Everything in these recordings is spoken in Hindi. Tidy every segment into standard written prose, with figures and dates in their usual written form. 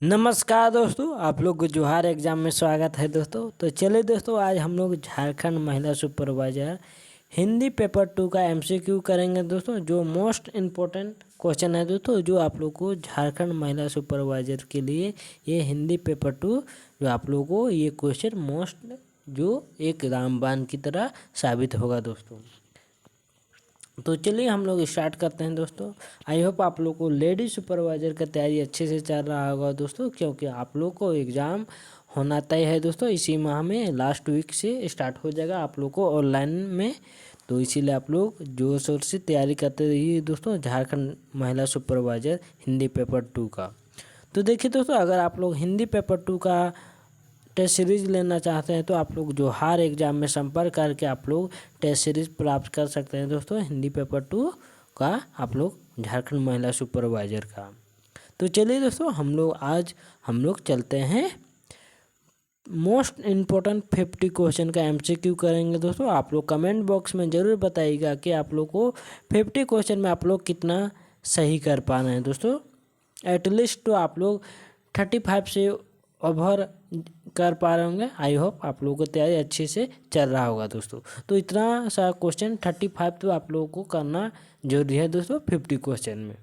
नमस्कार दोस्तों, आप लोग को जोहार एग्जाम में स्वागत है दोस्तों। तो चलिए दोस्तों, आज हम लोग झारखंड महिला सुपरवाइजर हिंदी पेपर 2 का एमसीक्यू करेंगे दोस्तों। जो मोस्ट इम्पोर्टेंट क्वेश्चन है दोस्तों, जो आप लोग को झारखंड महिला सुपरवाइजर के लिए ये हिंदी पेपर 2 जो आप लोग को ये क्वेश्चन मोस्ट जो एक रामबाण की तरह साबित होगा दोस्तों। तो चलिए हम लोग स्टार्ट करते हैं दोस्तों। आई होप आप लोग को लेडी सुपरवाइजर का तैयारी अच्छे से चल रहा होगा दोस्तों, क्योंकि आप लोग को एग्ज़ाम होना तय है दोस्तों। इसी माह में लास्ट वीक से स्टार्ट हो जाएगा आप लोग को ऑनलाइन में। तो इसीलिए आप लोग जोर शोर से तैयारी करते रहिए दोस्तों झारखंड महिला सुपरवाइजर हिंदी पेपर 2 का। तो देखिए दोस्तों, अगर आप लोग हिंदी पेपर 2 का टेस्ट सीरीज लेना चाहते हैं तो आप लोग जोहार एग्जाम में संपर्क करके आप लोग टेस्ट सीरीज प्राप्त कर सकते हैं दोस्तों हिंदी पेपर 2 का, आप लोग झारखंड महिला सुपरवाइजर का। तो चलिए दोस्तों, हम लोग चलते हैं मोस्ट इम्पोर्टेंट 50 क्वेश्चन का एमसीक्यू करेंगे दोस्तों। आप लोग कमेंट बॉक्स में ज़रूर बताइएगा कि आप लोग को 50 क्वेश्चन में आप लोग कितना सही कर पा रहे हैं दोस्तों। एटलीस्ट तो आप लोग 35 से ओवर कर पा रहे होंगे। आई होप आप लोगों को तैयारी अच्छे से चल रहा होगा दोस्तों। तो इतना सा क्वेश्चन 35 तो आप लोगों को करना जरूरी है दोस्तों 50 क्वेश्चन में।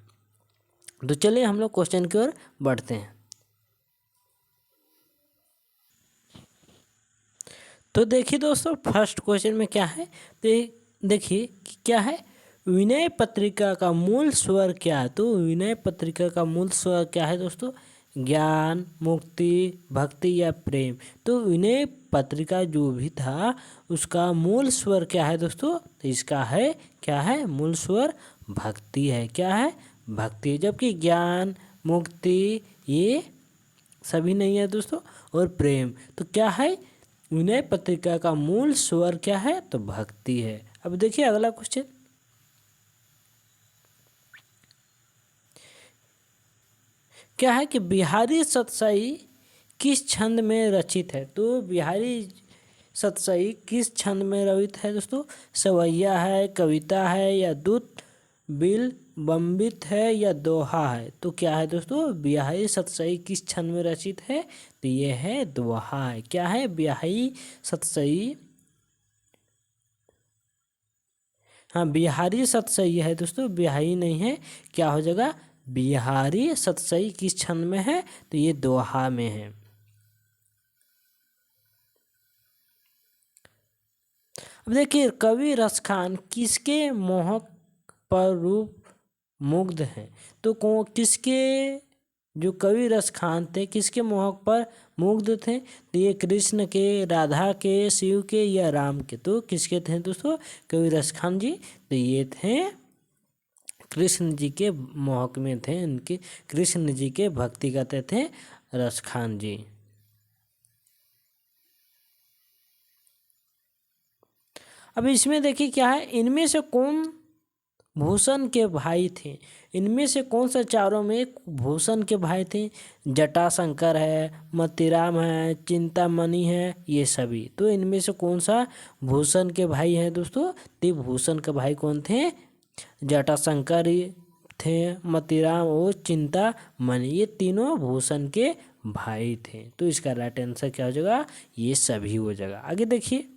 तो चलिए हम लोग क्वेश्चन की ओर बढ़ते हैं। तो देखिए दोस्तों, फर्स्ट क्वेश्चन में क्या है, तो देखिए क्या है, विनय पत्रिका का मूल स्वर क्या है। तो विनय पत्रिका का मूल स्वर क्या है दोस्तों, ज्ञान, मुक्ति, भक्ति या प्रेम। तो विनय पत्रिका जो भी था उसका मूल स्वर क्या है दोस्तों, तो इसका है क्या है, मूल स्वर भक्ति है। क्या है, भक्ति। जबकि ज्ञान, मुक्ति ये सभी नहीं है दोस्तों, और प्रेम तो क्या है, विनय पत्रिका का मूल स्वर क्या है, तो भक्ति है। अब देखिए अगला क्वेश्चन क्या है कि बिहारी सतसई किस छंद में रचित है। तो बिहारी सतसई किस छंद में रचित है दोस्तों, सवैया है, कविता है या दूत बिल बम्बित है या दोहा है। तो क्या है दोस्तों, बिहारी सतसई किस छंद में रचित है, तो ये है दोहा है। क्या है, बिहारी सतसई, हाँ बिहारी सतसई है दोस्तों, बिहारी नहीं है। क्या हो जाएगा, बिहारी सतसई किस छंद में है, तो ये दोहा में है। अब देखिए, कवि रसखान किसके मोहक पर रूप मुग्ध हैं। तो किसके, जो कवि रसखान थे किसके मोहक पर मुग्ध थे, तो ये कृष्ण के, राधा के, शिव के या राम के। तो किसके थे दोस्तों, कवि रसखान जी, तो ये थे कृष्ण जी के मोहक में थे। इनके कृष्ण जी के भक्ति करते थे रसखान जी। अब इसमें देखिए क्या है, इनमें से कौन भूषण के भाई थे। इनमें से कौन सा चारों में भूषण के भाई थे, जटाशंकर है, मतीराम है, चिंतामणि है, ये सभी। तो इनमें से कौन सा भूषण के भाई हैं दोस्तों, तो भूषण के भाई कौन थे, जटाशंकर थे, मतीराम और चिंतामणि, ये तीनों भूषण के भाई थे। तो इसका राइट आंसर क्या हो जाएगा, ये सभी हो जाएगा। आगे देखिए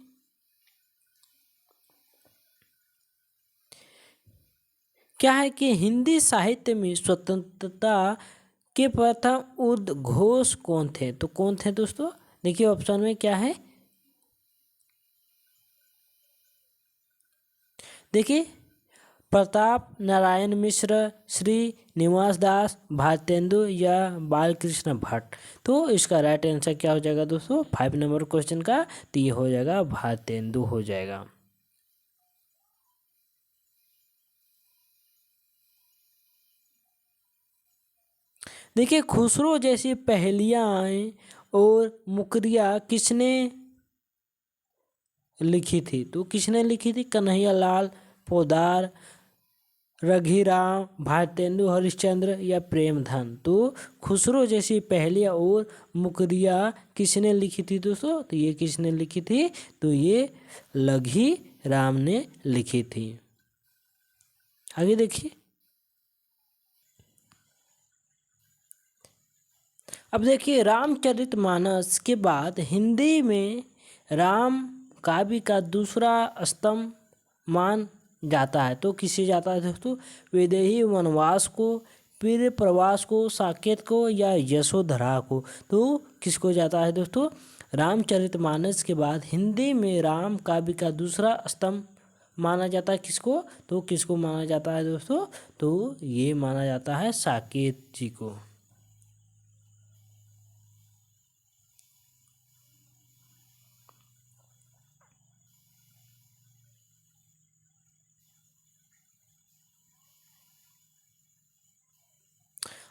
क्या है कि हिंदी साहित्य में स्वतंत्रता के प्रथम उद्घोष कौन थे। तो कौन थे दोस्तों, देखिए ऑप्शन में क्या है, देखिए प्रताप नारायण मिश्र, श्री निवास दास, भारतेंदु या बालकृष्ण भट्ट। तो इसका राइट आंसर क्या हो जाएगा दोस्तों, 5 नंबर क्वेश्चन का, तो ये हो जाएगा भारतेंदु हो जाएगा। देखिए, खुसरो जैसी पहेलियाँ और मुकरिया किसने लिखी थी। तो किसने लिखी थी, कन्हैया लाल पोदार, रघुराम, भारतेंदु हरिश्चंद्र या प्रेमधन। तो खुसरो जैसी पहेलियाँ और मुकरिया किसने लिखी थी दोस्तों, तो ये किसने लिखी थी, तो ये लघी राम ने लिखी थी। आगे देखिए, अब देखिए रामचरितमानस के बाद हिंदी में राम काव्य का दूसरा स्तंभ मान जाता है। तो किसे जाता है दोस्तों? वैदेही वनवास को, फिर प्रवास को, साकेत को या यशोधरा को। तो किसको जाता है दोस्तों? रामचरितमानस के बाद हिंदी में राम काव्य का दूसरा स्तंभ माना जाता है किसको? तो किसको माना जाता है दोस्तों? तो ये माना जाता है साकेत जी को।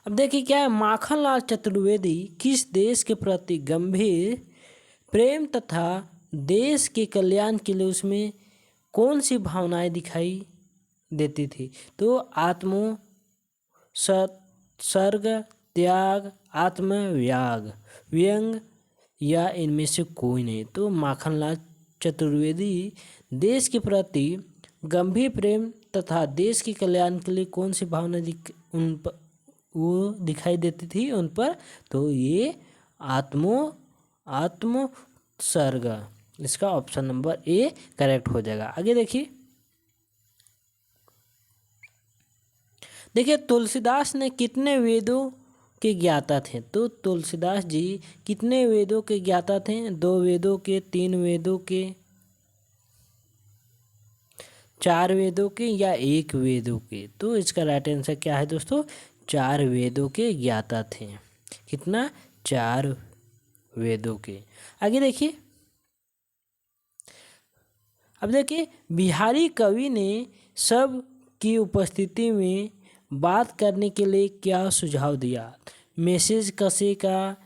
अब देखिए क्या है, माखनलाल चतुर्वेदी किस देश के प्रति गंभीर प्रेम तथा देश के कल्याण के लिए उसमें कौन सी भावनाएं दिखाई देती थी? तो आत्मो सर्ग, त्याग, आत्मव्याग, व्यंग या इनमें से कोई नहीं। तो माखनलाल चतुर्वेदी देश के प्रति गंभीर प्रेम तथा देश के कल्याण के लिए कौन सी भावना वो दिखाई देती थी उन पर? तो ये आत्म सर्ग, इसका ऑप्शन नंबर ए करेक्ट हो जाएगा। आगे देखिए तुलसीदास ने कितने वेदों के ज्ञाता थे? तो तुलसीदास जी कितने वेदों के ज्ञाता थे? 2 वेदों के, 3 वेदों के, 4 वेदों के या 1 वेदों के? तो इसका राइट आंसर क्या है दोस्तों? 4 वेदों के ज्ञाता थे। कितना? 4 वेदों के। आगे देखिए, अब देखिए बिहारी कवि ने सब की उपस्थिति में बात करने के लिए क्या सुझाव दिया? मैसेज कसे का,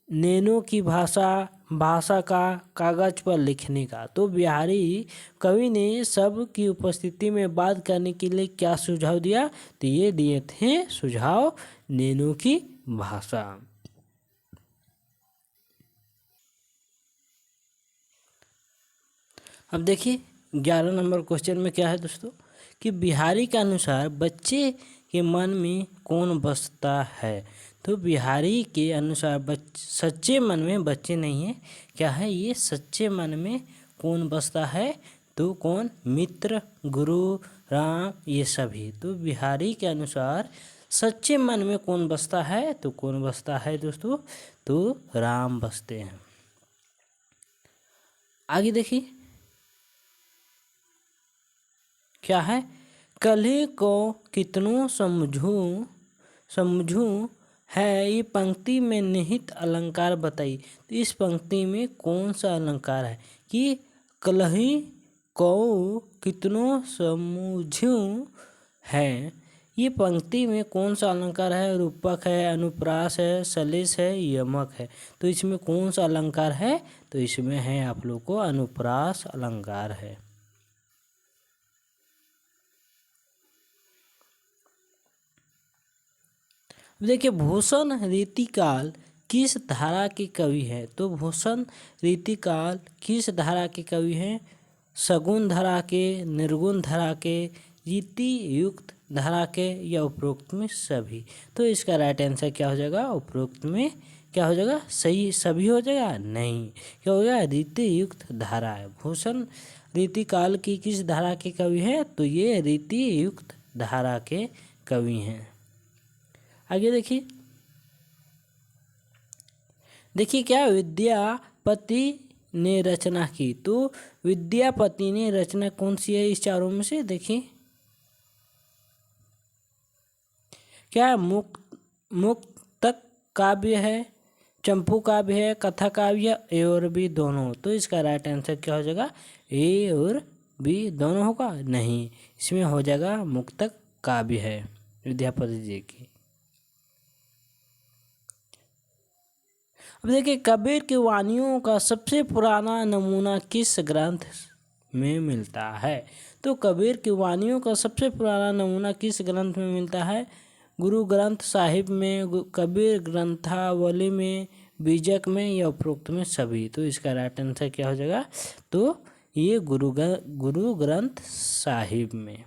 नैनो की भाषा का, कागज पर लिखने का। तो बिहारी कवि ने सब की उपस्थिति में बात करने के लिए क्या सुझाव दिया? तो ये दिए थे सुझाव नैनो की भाषा। अब देखिए 11 नंबर क्वेश्चन में क्या है दोस्तों कि बिहारी के अनुसार बच्चे के मन में कौन बसता है? तो बिहारी के अनुसार सच्चे मन में बच्चे नहीं है, क्या है ये? सच्चे मन में कौन बसता है? तो कौन? मित्र, गुरु, राम, ये सभी। तो बिहारी के अनुसार सच्चे मन में कौन बसता है? तो कौन बसता है दोस्तों? तो राम बसते हैं। आगे देखिए क्या है, कली को कितनों समझूं है, ये पंक्ति में निहित अलंकार बताइए। तो इस पंक्ति में कौन सा अलंकार है कि कलही को कितनों समझूं है? ये पंक्ति में कौन सा अलंकार है? रूपक है, अनुप्रास है, सलिस है, यमक है। तो इसमें कौन सा अलंकार है? तो इसमें है आप लोग को अनुप्रास अलंकार है। देखिए भूषण रीतिकाल किस धारा के कवि हैं? तो भूषण रीतिकाल किस धारा के कवि हैं? सगुण धारा के, निर्गुण धारा के, रीति युक्त धारा के या उपरोक्त में सभी? तो इसका राइट आंसर क्या हो जाएगा? उपरोक्त में क्या हो जाएगा? सही सभी हो जाएगा? नहीं, क्या हो जाएगा? रीति युक्त धारा है। भूषण रीतिकाल की किस धारा के कवि हैं? तो ये रीति युक्त धारा के कवि हैं। आगे देखिए क्या विद्यापति ने रचना की? तो विद्यापति ने रचना कौन सी है इस चारों में से? देखिए क्या मुक्तक काव्य है, चंपू काव्य है, कथा काव्य, ए और बी दोनों? तो इसका राइट आंसर क्या हो जाएगा? ए और बी दोनों होगा? नहीं, इसमें हो जाएगा मुक्तक काव्य है विद्यापति जी की। अब देखिए कबीर की वाणियों का सबसे पुराना नमूना किस ग्रंथ में मिलता है? तो कबीर की वाणियों का सबसे पुराना नमूना किस ग्रंथ में मिलता है? गुरु ग्रंथ साहिब में, कबीर ग्रंथावली में, बीजक में या उपरोक्त में सभी? तो इसका राइट आंसर क्या हो जाएगा? तो ये गुरु ग्रंथ साहिब में।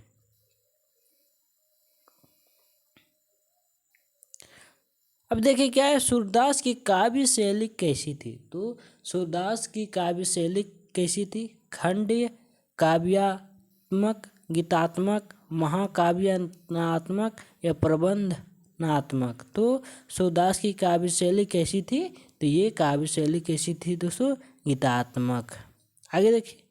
अब देखिए क्या है, सूरदास की काव्य शैली कैसी थी। तो सूरदास की काव्य शैली कैसी थी? खंडीय, काव्यात्मक, गीतात्मक, महाकाव्यात्मक या प्रबंधनात्मक। तो सूरदास की काव्य शैली कैसी थी? तो ये काव्य शैली कैसी थी दोस्तों? गीतात्मक। आगे देखिए,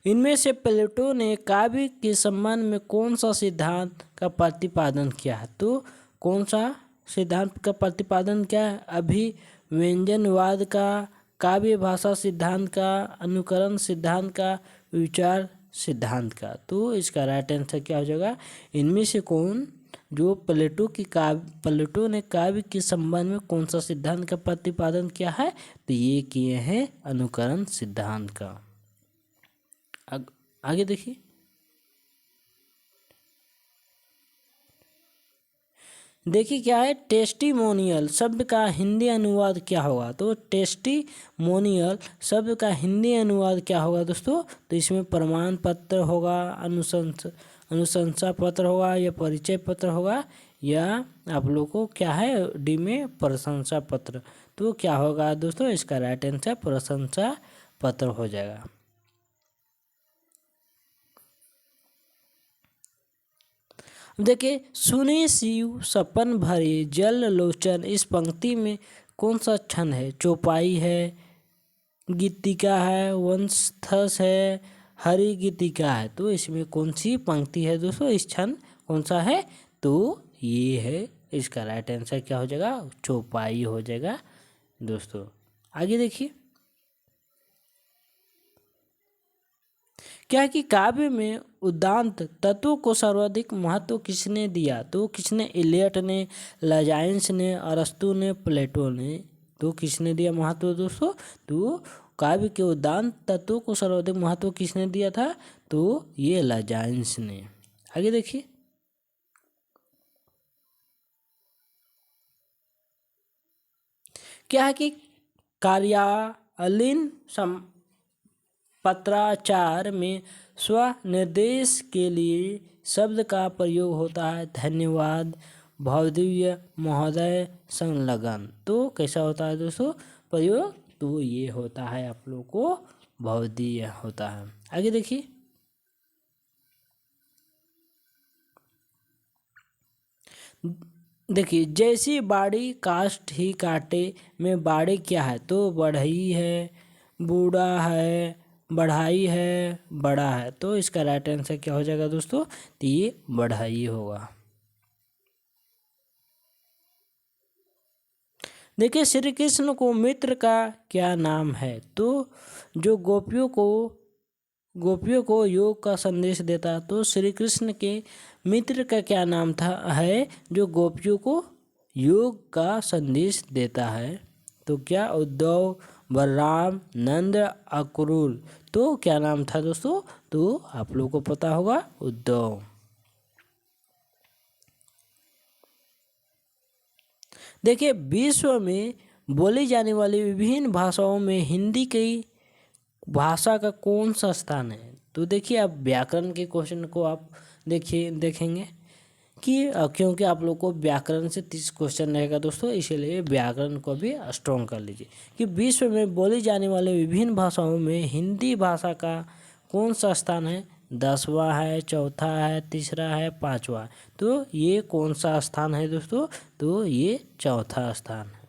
इनमें से प्लेटो ने काव्य के संबंध में कौन सा सिद्धांत का प्रतिपादन किया है? तो कौन सा सिद्धांत का प्रतिपादन किया है? अभिव्यंजनवाद का, काव्य भाषा सिद्धांत का, अनुकरण सिद्धांत का, विचार सिद्धांत का। तो इसका राइट आंसर क्या हो जाएगा? इनमें से कौन, जो प्लेटो ने काव्य के संबंध में कौन सा सिद्धांत का प्रतिपादन किया है? तो ये किए हैं अनुकरण सिद्धांत का। आगे देखिए, देखिए क्या है, टेस्टिमोनियल शब्द का हिंदी अनुवाद क्या होगा? तो टेस्टिमोनियल शब्द का हिंदी अनुवाद क्या होगा दोस्तों? तो इसमें प्रमाण पत्र होगा, अनुशंसा पत्र होगा, या परिचय पत्र होगा, या आप लोग को क्या है डी में प्रशंसा पत्र। तो क्या होगा दोस्तों? इसका राइट आंसर प्रशंसा पत्र हो जाएगा। देखिए, सुने शिव सपन भरे जल लोचन, इस पंक्ति में कौन सा छंद है? चौपाई है, गीतिका है, वंशथस है, हरि गीतिका है। तो इसमें कौन सी पंक्ति है दोस्तों? इस छंद कौन सा है? तो ये है, इसका राइट आंसर क्या हो जाएगा? चौपाई हो जाएगा दोस्तों। आगे देखिए, क्या कि काव्य में उदात्त तत्वों को सर्वाधिक महत्व किसने दिया? तो किसने? इलियट ने, लजाइंस ने, अरस्तु ने, प्लेटो ने। तो किसने दिया महत्व दोस्तों? तो काव्य के उदात्त तत्वों को सर्वाधिक महत्व किसने दिया था? तो ये लजाइंस ने। आगे देखिए, क्या है कि कार्यालयीन पत्राचार में स्वनिर्देश के लिए शब्द का प्रयोग होता है धन्यवाद, भवदीय, महोदय, संलग्न। तो कैसा होता है दोस्तों प्रयोग? तो ये होता है आप लोग को भवदीय होता है। आगे देखिए, देखिए जैसी बाड़ी कास्ट ही काटे में बाड़ी क्या है? तो बढ़ई है, बूढ़ा है, बढ़ाई है, बड़ा है। तो इसका राइट आंसर क्या हो जाएगा दोस्तों? तो ये बढ़ाई होगा। देखिए, श्री कृष्ण को मित्र का क्या नाम है? तो जो गोपियों को योग का संदेश देता, तो श्री कृष्ण के मित्र का क्या नाम था है जो गोपियों को योग का संदेश देता है? तो क्या? उद्धव, बलराम, नंद, अक्रूर। तो क्या नाम था दोस्तों? तो आप लोग को पता होगा उद्धव। देखिए, विश्व में बोली जाने वाली विभिन्न भाषाओं में हिंदी की भाषा का कौन सा स्थान है? तो देखिए, आप व्याकरण के क्वेश्चन को आप देखेंगे कि क्योंकि आप लोग को व्याकरण से 30 क्वेश्चन रहेगा दोस्तों, इसीलिए व्याकरण को भी स्ट्रॉन्ग कर लीजिए कि विश्व में बोली जाने वाले विभिन्न भाषाओं में हिंदी भाषा का कौन सा स्थान है? 10वां है, चौथा है, तीसरा है, 5वां है। तो ये कौन सा स्थान है दोस्तों? तो ये चौथा स्थान है।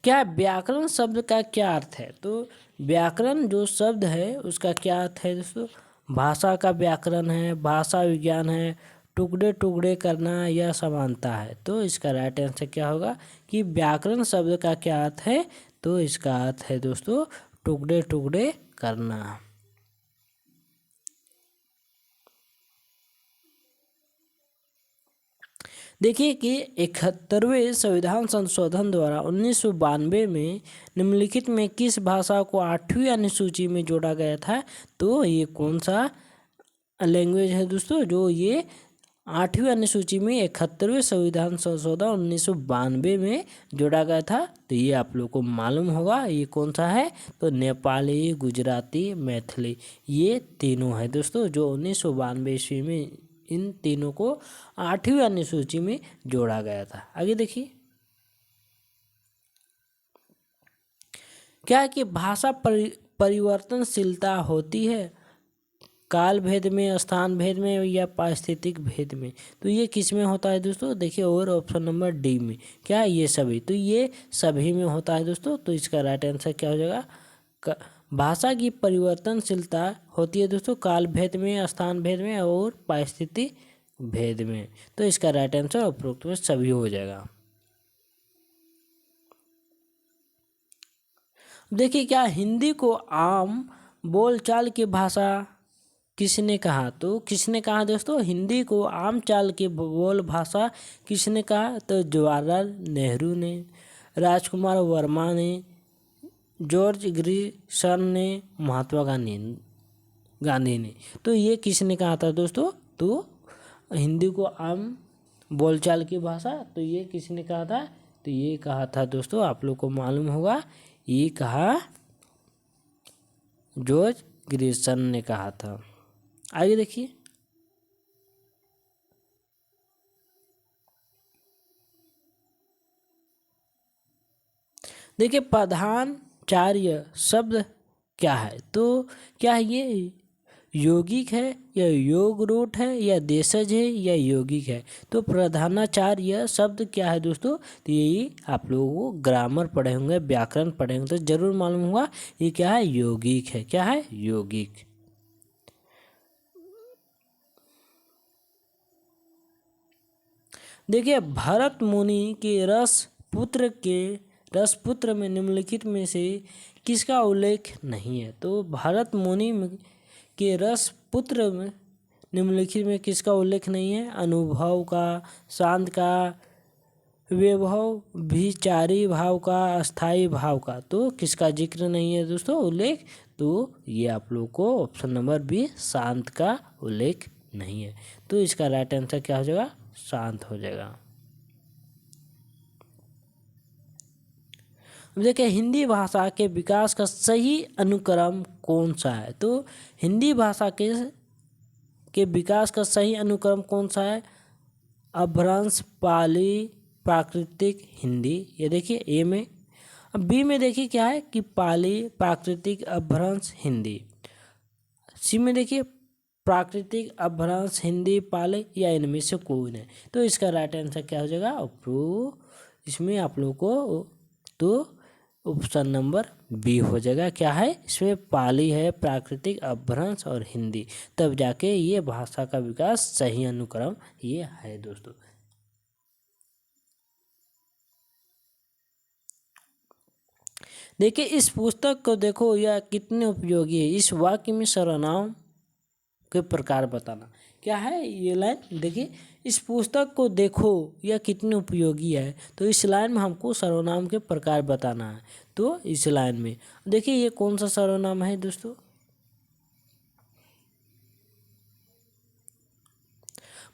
क्या व्याकरण शब्द का क्या अर्थ है? तो व्याकरण जो शब्द है उसका क्या अर्थ है दोस्तों? भाषा का व्याकरण है, भाषा विज्ञान है, टुकड़े टुकड़े करना या समानता है। तो इसका राइट आंसर क्या होगा कि व्याकरण शब्द का क्या अर्थ है? तो इसका अर्थ है दोस्तों टुकड़े टुकड़े करना। देखिए कि 71वें संविधान संशोधन द्वारा 1992 में निम्नलिखित में किस भाषा को 8वीं अनुसूची में जोड़ा गया था? तो ये कौन सा लैंग्वेज है दोस्तों? जो ये 8वीं अनुसूची में 71वें संविधान संशोधन 1992 में जोड़ा गया था। तो ये आप लोग को मालूम होगा, ये कौन सा है, तो नेपाली, गुजराती, मैथिली, ये तीनों है दोस्तों, जो 1992 ईस्वी में इन तीनों को 8वीं अनुसूची में जोड़ा गया था। आगे देखिए क्या है कि भाषा परिवर्तनशीलता होती है काल भेद में, स्थान भेद में या पारिस्थितिक भेद में। तो ये किस में होता है दोस्तों, देखिए और ऑप्शन नंबर डी में, क्या है, ये सभी, तो ये सभी में होता है दोस्तों। तो इसका राइट आंसर क्या हो जाएगा, भाषा की परिवर्तनशीलता होती है दोस्तों काल भेद में, स्थान भेद में और पारिस्थितिक भेद में। तो इसका राइट आंसर उपरोक्त में सभी हो जाएगा। देखिए क्या हिंदी को आम बोलचाल की भाषा किसने कहा, तो किसने कहा दोस्तों, हिंदी को आम चाल की बोल भाषा किसने कहा, तो जवाहरलाल नेहरू ने, राजकुमार वर्मा ने, जॉर्ज ग्रिशन ने, महात्मा गांधी ने। तो ये किसने कहा था दोस्तों, तो हिंदी को आम बोलचाल की भाषा, तो ये किसने कहा था, तो ये कहा था दोस्तों, आप लोग को मालूम होगा, ये कहा जॉर्ज ग्रिशन ने कहा था। आगे देखिए प्रधानाचार्य शब्द क्या है, तो क्या है ये यौगिक है या योग रूट है या देशज है या यौगिक है। तो प्रधानाचार्य शब्द क्या है दोस्तों, तो यही आप लोगों को ग्रामर पढ़े होंगे, व्याकरण पढ़े होंगे, तो जरूर मालूम होगा ये क्या है, यौगिक है। क्या है, यौगिक। देखिए भरत मुनि के रसपुत्र में निम्नलिखित में से किसका उल्लेख नहीं है, तो भरत मुनि के रसपुत्र में निम्नलिखित में किसका उल्लेख नहीं है, अनुभव का, शांत का, वैभव, विचारी भाव का, अस्थाई भाव का। तो किसका जिक्र नहीं है दोस्तों, उल्लेख, तो ये आप लोग को ऑप्शन नंबर बी शांत का उल्लेख नहीं है। तो इसका राइट आंसर क्या हो जाएगा, शांत हो जाएगा। देखिए हिंदी भाषा के विकास का सही अनुक्रम कौन सा है, तो हिंदी भाषा के विकास का सही अनुक्रम कौन सा है, अपभ्रंश, पाली, प्राकृतिक, हिंदी। ये देखिए ए में। अब बी में देखिए क्या है कि पाली, प्राकृतिक, अपभ्रंश, हिंदी। सी में देखिए प्राकृतिक, अपभ्रंश, हिंदी, पाली, या इनमें से कोई नहीं। तो इसका राइट आंसर क्या हो जाएगा, इसमें आप लोग को तो ऑप्शन नंबर बी हो जाएगा। क्या है, इसमें पाली है, प्राकृतिक, अपभ्रंश और हिंदी, तब जाके ये भाषा का विकास सही अनुक्रम ये है दोस्तों। देखिए इस पुस्तक को देखो यह कितने उपयोगी है, इस वाक्य में सर्वनाम के प्रकार बताना। क्या है ये लाइन, देखिए इस पुस्तक को देखो यह कितनी उपयोगी है, तो इस लाइन में हमको सर्वनाम के प्रकार बताना है। तो इस लाइन में देखिए ये कौन सा सर्वनाम है दोस्तों,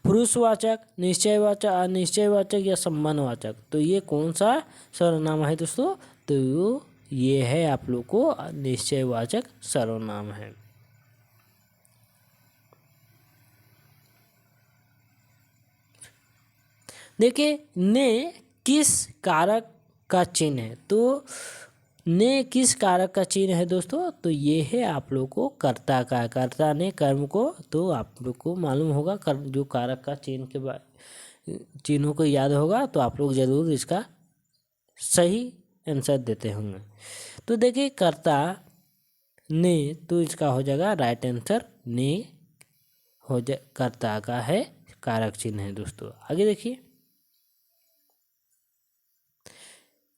पुरुषवाचक, निश्चयवाचक, अनिश्चयवाचक या संबंधवाचक। तो ये कौन सा सर्वनाम है दोस्तों, तो ये है आप लोग को निश्चयवाचक सर्वनाम है। देखिए ने किस कारक का चिन्ह है, तो ने किस कारक का चिन्ह है दोस्तों, तो ये है आप लोग को कर्ता का, कर्ता ने कर्म को, तो आप लोग को मालूम होगा जो कारक का चिन्ह के चिन्हों को याद होगा, तो आप लोग जरूर इसका सही आंसर देते होंगे। तो देखिए कर्ता ने, तो इसका हो जाएगा राइट आंसर ने हो जाए, कर्ता का है कारक चिन्ह है दोस्तों। आगे देखिए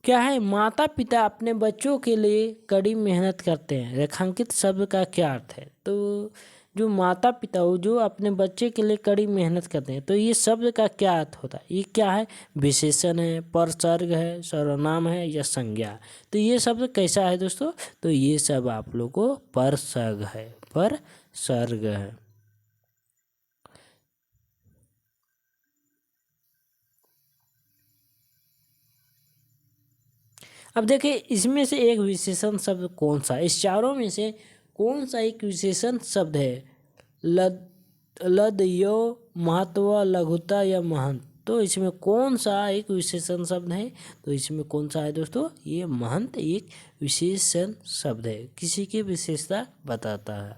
क्या है, माता पिता अपने बच्चों के लिए कड़ी मेहनत करते हैं, रेखांकित शब्द का क्या अर्थ है, तो जो माता पिता हो जो अपने बच्चे के लिए कड़ी मेहनत करते हैं, तो ये शब्द का क्या अर्थ होता है, ये क्या है, विशेषण है, परसर्ग है, सर्वनाम है या संज्ञा। तो ये शब्द कैसा है दोस्तों, तो ये सब आप लोग को परसर्ग है, परसर्ग है। अब देखिए इसमें से एक विशेषण शब्द कौन सा, इस चारों में से कौन सा एक विशेषण शब्द है? लद लद यो महत्व लघुता या महंत, तो इसमें कौन सा एक विशेषण शब्द है? तो इसमें कौन सा है दोस्तों? ये महंत एक विशेषण शब्द है, किसी की विशेषता बताता है।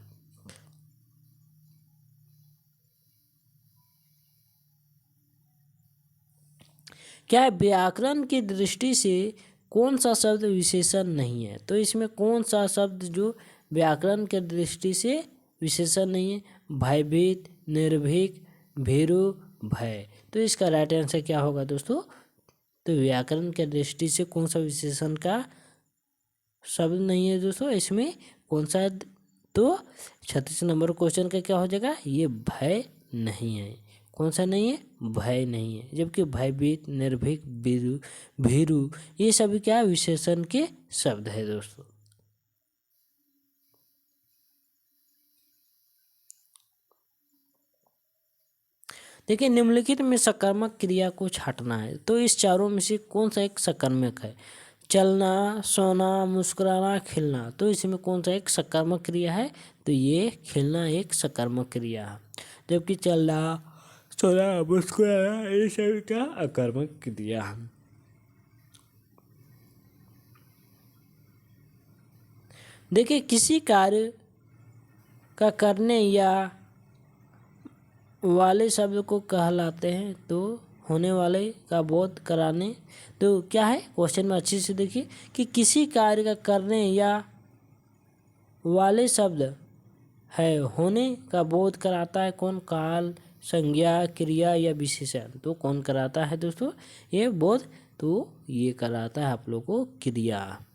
क्या व्याकरण की दृष्टि से कौन सा शब्द विशेषण नहीं है? तो इसमें कौन सा शब्द जो व्याकरण के दृष्टि से विशेषण नहीं है? भयभीत, निर्भीक, भीरु, भय। तो इसका राइट आंसर क्या होगा दोस्तों? तो व्याकरण के दृष्टि से कौन सा विशेषण का शब्द नहीं है दोस्तों? इसमें कौन सा? तो 36 नंबर क्वेश्चन का क्या हो जाएगा? ये भय नहीं है। कौन सा नहीं है? भय नहीं है। जबकि भयभीत, निर्भीक, भीरु, भीरु ये सभी क्या विशेषण के शब्द है दोस्तों। देखिए निम्नलिखित में सकर्मक क्रिया को छांटना है, तो इस चारों में से कौन सा एक सकर्मक है? चलना, सोना, मुस्कुराना, खिलना, तो इसमें कौन सा एक सकर्मक क्रिया है? तो ये खिलना एक सकर्मक क्रिया है। जबकि चलना, सोना, मुस्कुराना ये सभी क्या अकर्मक क्रिया है। देखिए किसी कार्य का करने या वाले शब्द को कहलाते हैं, तो होने वाले का बोध कराने, तो क्या है क्वेश्चन में अच्छे से देखिए कि किसी कार्य का करने या वाले शब्द है होने का बोध कराता है कौन? काल, संज्ञा, क्रिया या विशेषण, तो कौन कराता है दोस्तों ये बोध? तो ये कराता है आप लोग को क्रिया।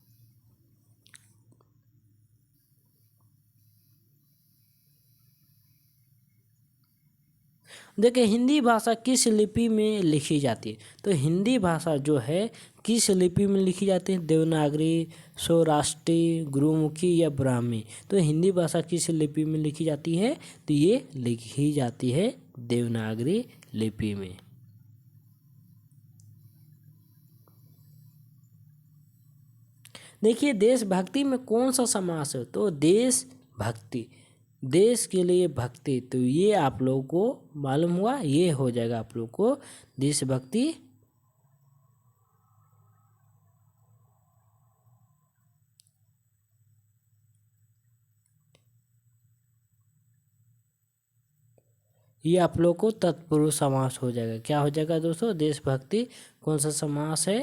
देखिए हिंदी भाषा किस लिपि में लिखी जाती है? तो हिंदी भाषा जो है किस लिपि में लिखी जाती है? देवनागरी, सौराष्ट्री, गुरुमुखी या ब्राह्मी, तो हिंदी भाषा किस लिपि में लिखी जाती है? तो ये लिखी जाती है देवनागरी लिपि में। देखिए देशभक्ति में कौन सा समास है? तो देशभक्ति, देश के लिए भक्ति, तो ये आप लोगों को मालूम हुआ, ये हो जाएगा आप लोगों को देशभक्ति। ये आप लोग को तत्पुरुष समास हो जाएगा। क्या हो जाएगा दोस्तों? देशभक्ति कौन सा समास है?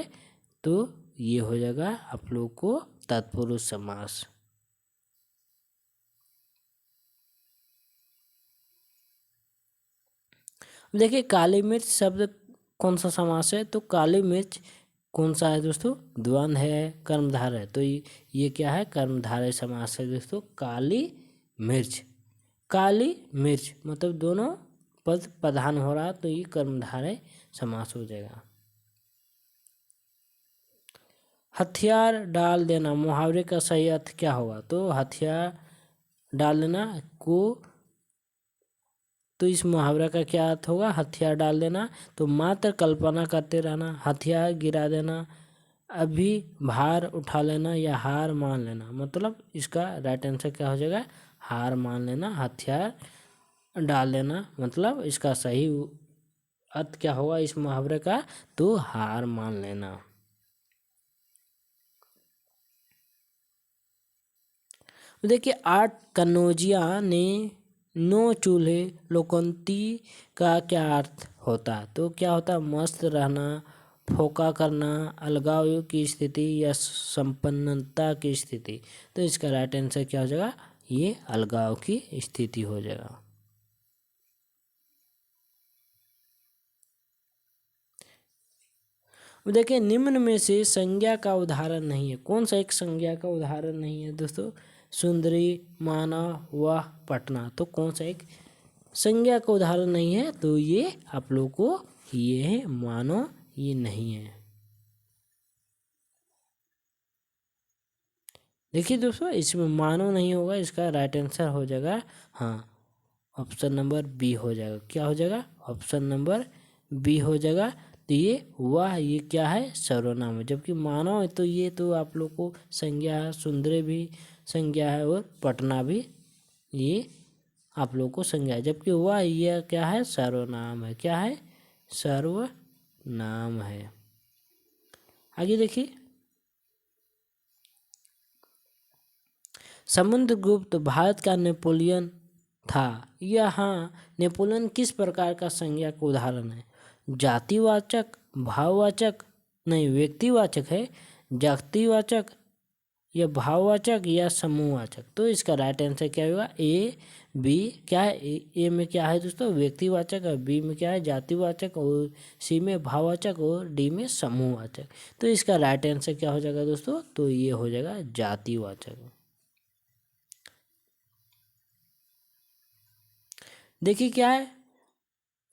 तो ये हो जाएगा आप लोग को तत्पुरुष समास। देखिए काली मिर्च शब्द कौन सा समास है? तो काली मिर्च कौन सा है दोस्तों? द्वंद्व है, कर्मधारय है, तो ये क्या है? कर्मधारय समास है दोस्तों। काली मिर्च, काली मिर्च मतलब दोनों पद प्रधान हो रहा, तो ये कर्मधारय समास हो जाएगा। हथियार डाल देना मुहावरे का सही अर्थ क्या होगा? तो हथियार डाल देना को, तो इस मुहावरा का क्या अर्थ होगा? हथियार डाल देना, तो मात्र कल्पना करते रहना, हथियार गिरा देना, अभी भार उठा लेना या हार मान लेना, मतलब इसका राइट आंसर क्या हो जाएगा? हार मान लेना। हथियार डाल देना मतलब इसका सही अर्थ क्या होगा इस मुहावरे का? तो हार मान लेना। देखिए 8 कन्नौजिया ने 9 चूल्हे लोकोक्ति का क्या अर्थ होता है? तो क्या होता है? मस्त रहना, फोका करना, अलगाव की स्थिति या संपन्नता की स्थिति, तो इसका राइट आंसर क्या हो जाएगा? ये अलगाव की स्थिति हो जाएगा। देखिए निम्न में से संज्ञा का उदाहरण नहीं है, कौन सा एक संज्ञा का उदाहरण नहीं है दोस्तों? सुंदरी, मानव, वह, पटना, तो कौन सा एक संज्ञा का उदाहरण नहीं है? तो ये आप लोग को ये है मानव, ये नहीं है। देखिए दोस्तों इसमें मानव नहीं होगा, इसका राइट आंसर हो जाएगा हाँ ऑप्शन नंबर बी हो जाएगा। क्या हो जाएगा? ऑप्शन नंबर बी हो जाएगा। तो ये वह ये क्या है, सर्वनाम है। जबकि मानव है तो ये तो आप लोग को संज्ञा है, सुंदरी भी संज्ञा है और पटना भी ये आप लोग को संज्ञा है। जबकि वह ये क्या है, सर्वनाम है। क्या है, सर्वनाम है। आगे देखिए, समुद्रगुप्त भारत का नेपोलियन था। यहाँ नेपोलियन किस प्रकार का संज्ञा का उदाहरण है? जातिवाचक, भाववाचक, नहीं व्यक्तिवाचक है, जातिवाचक या भाववाचक या समूहवाचक। तो इसका राइट आंसर क्या होगा, ए बी। क्या है, ए में क्या है दोस्तों, व्यक्तिवाचक, और बी में क्या है, जातिवाचक, और सी में भाववाचक, और डी में समूहवाचक। तो इसका राइट आंसर क्या हो जाएगा दोस्तों, तो ये हो जाएगा जातिवाचक। देखिए क्या है,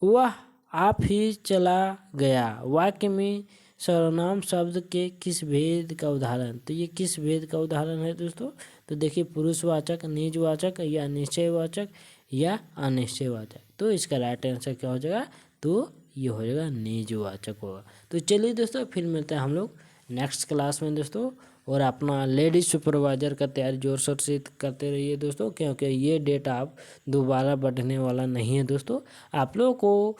वह आप ही चला गया वाक्य में सर्वनाम शब्द के किस भेद का उदाहरण? तो ये किस भेद का उदाहरण है दोस्तों? तो देखिए, पुरुषवाचक, निजवाचक या निश्चयवाचक या अनिश्चयवाचक। तो इसका राइट आंसर क्या हो जाएगा, तो ये हो जाएगा निजवाचक होगा। तो चलिए दोस्तों, फिर मिलते हैं हम लोग नेक्स्ट क्लास में दोस्तों। और अपना लेडीज सुपरवाइजर का तैयारी जोर शोर से करते रहिए दोस्तों, क्योंकि ये डेट आप दोबारा बढ़ने वाला नहीं है दोस्तों। आप लोगों को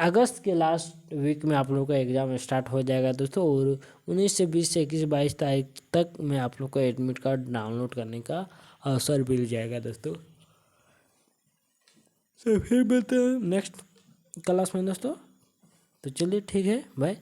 अगस्त के लास्ट वीक में आप लोगों का एग्ज़ाम स्टार्ट हो जाएगा दोस्तों। और 19 से 20 से 21 22 तारीख तक में आप लोग को एडमिट कार्ड डाउनलोड करने का अवसर मिल जाएगा दोस्तों। तो फिर मिलते हैं नेक्स्ट क्लास में दोस्तों। तो चलिए ठीक है, बाय।